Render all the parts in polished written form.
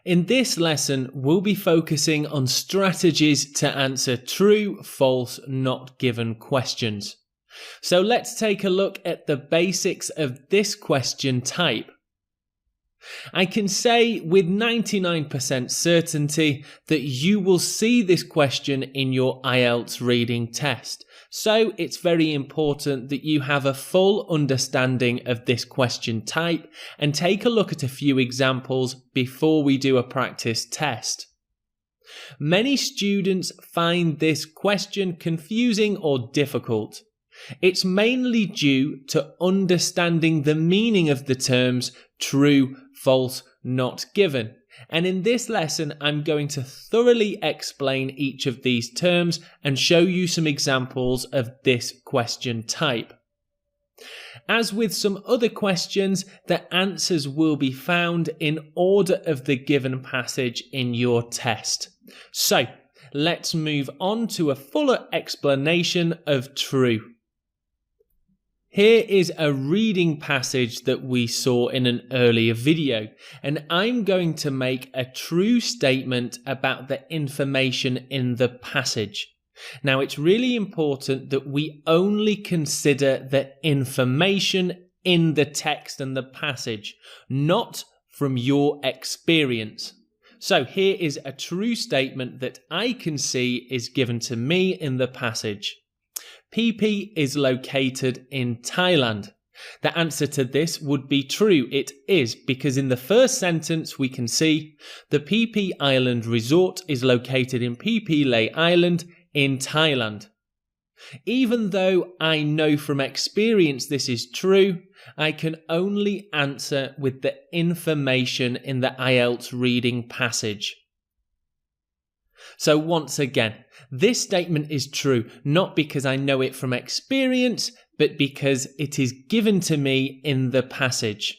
In this lesson, we'll be focusing on strategies to answer true, false, not given questions. So let's take a look at the basics of this question type. I can say with 99% certainty that you will see this question in your IELTS reading test. So it's very important that you have a full understanding of this question type and take a look at a few examples before we do a practice test. Many students find this question confusing or difficult. It's mainly due to understanding the meaning of the terms true, false, not given. And in this lesson, I'm going to thoroughly explain each of these terms and show you some examples of this question type. As with some other questions, the answers will be found in order of the given passage in your test. So, let's move on to a fuller explanation of true. Here is a reading passage that we saw in an earlier video, and I'm going to make a true statement about the information in the passage. Now, it's really important that we only consider the information in the text and the passage, not from your experience. So here is a true statement that I can see is given to me in the passage. PP is located in Thailand. The answer to this would be true. It is, because in the first sentence we can see the PP Island Resort is located in PP Lay Island in Thailand. Even though I know from experience this is true, I can only answer with the information in the IELTS reading passage. So once again, this statement is true, not because I know it from experience, but because it is given to me in the passage.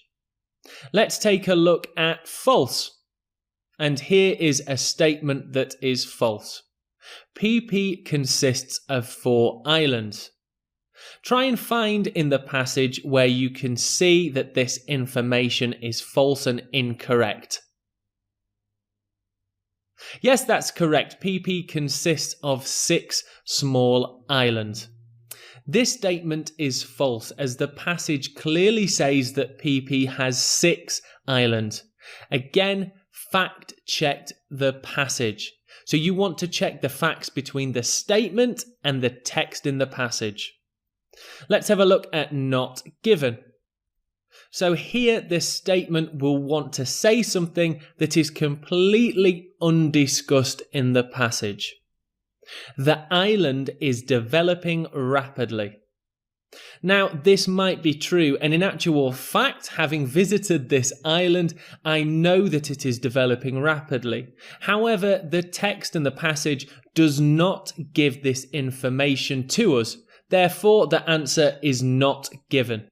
Let's take a look at false. And here is a statement that is false. PP consists of 4 islands. Try and find in the passage where you can see that this information is false and incorrect. Yes, that's correct. PP consists of 6 small islands. This statement is false as the passage clearly says that PP has 6 islands. Again, fact-checked the passage. So you want to check the facts between the statement and the text in the passage. Let's have a look at not given. So here this statement will want to say something that is completely undiscussed in the passage. The island is developing rapidly. Now, this might be true, and in actual fact, having visited this island, I know that it is developing rapidly. However, the text in the passage does not give this information to us. Therefore, the answer is not given.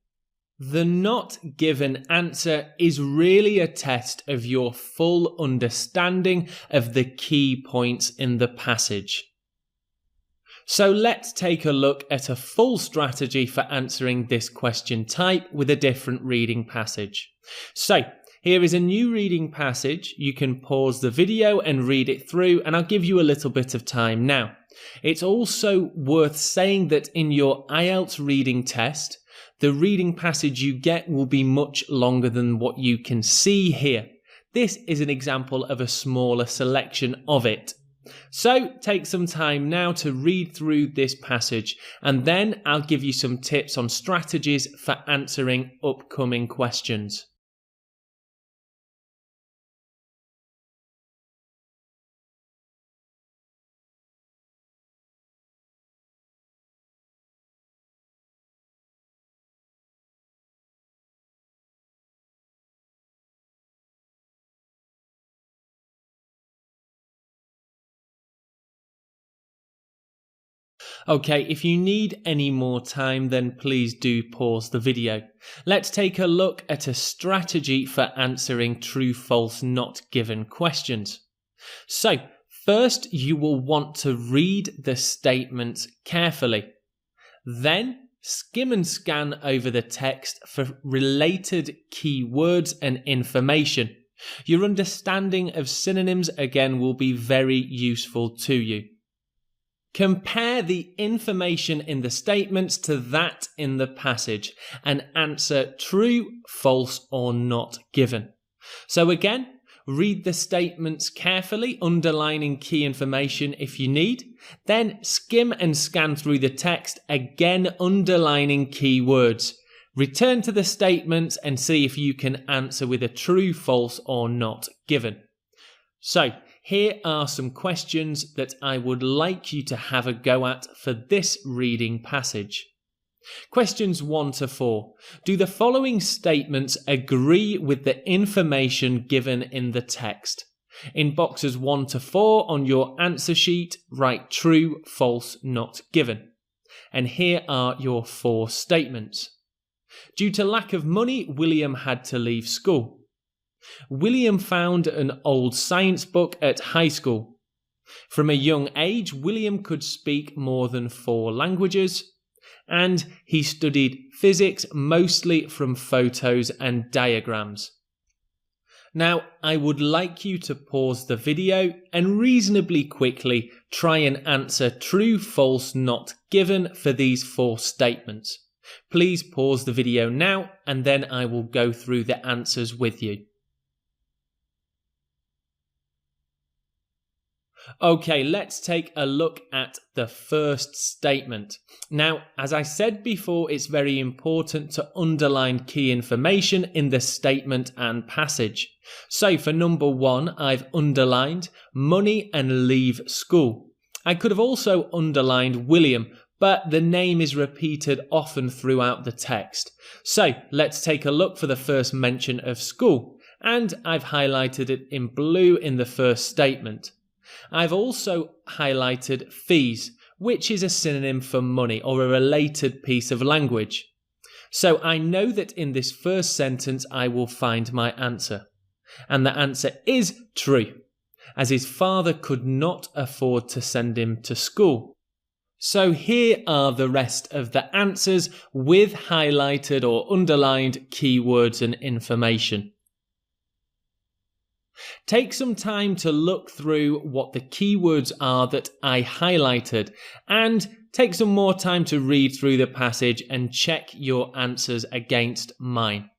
The not given answer is really a test of your full understanding of the key points in the passage. So let's take a look at a full strategy for answering this question type with a different reading passage. So here is a new reading passage. You can pause the video and read it through, and I'll give you a little bit of time now. It's also worth saying that in your IELTS reading test, the reading passage you get will be much longer than what you can see here. This is an example of a smaller selection of it. So take some time now to read through this passage, and then I'll give you some tips on strategies for answering upcoming questions. Okay, if you need any more time, then please do pause the video. Let's take a look at a strategy for answering true, false, not given questions. So, first you will want to read the statements carefully. Then, skim and scan over the text for related keywords and information. Your understanding of synonyms again will be very useful to you. Compare the information in the statements to that in the passage and answer true, false, or not given. So again, read the statements carefully, underlining key information if you need. Then skim and scan through the text, again underlining key words. Return to the statements and see if you can answer with a true, false, or not given. So, here are some questions that I would like you to have a go at for this reading passage. Questions 1 to 4. Do the following statements agree with the information given in the text? In boxes 1 to 4 on your answer sheet, write true, false, not given. And here are your 4 statements. Due to lack of money, William had to leave school. William found an old science book at high school. From a young age, William could speak more than 4 languages, and he studied physics mostly from photos and diagrams. Now, I would like you to pause the video and reasonably quickly try and answer true, false, not given for these 4 statements. Please pause the video now, and then I will go through the answers with you. Okay, let's take a look at the first statement. Now, as I said before, it's very important to underline key information in the statement and passage. So for number 1, I've underlined money and leave school. I could have also underlined William, but the name is repeated often throughout the text. So let's take a look for the first mention of school, and I've highlighted it in blue in the first statement. I've also highlighted fees, which is a synonym for money or a related piece of language. So I know that in this first sentence I will find my answer. And the answer is true, as his father could not afford to send him to school. So here are the rest of the answers with highlighted or underlined keywords and information. Take some time to look through what the keywords are that I highlighted, and take some more time to read through the passage and check your answers against mine.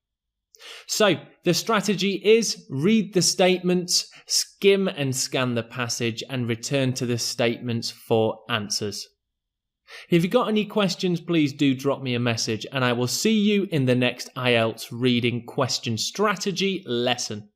So the strategy is read the statements, skim and scan the passage, and return to the statements for answers. If you've got any questions, please do drop me a message, and I will see you in the next IELTS Reading question strategy lesson.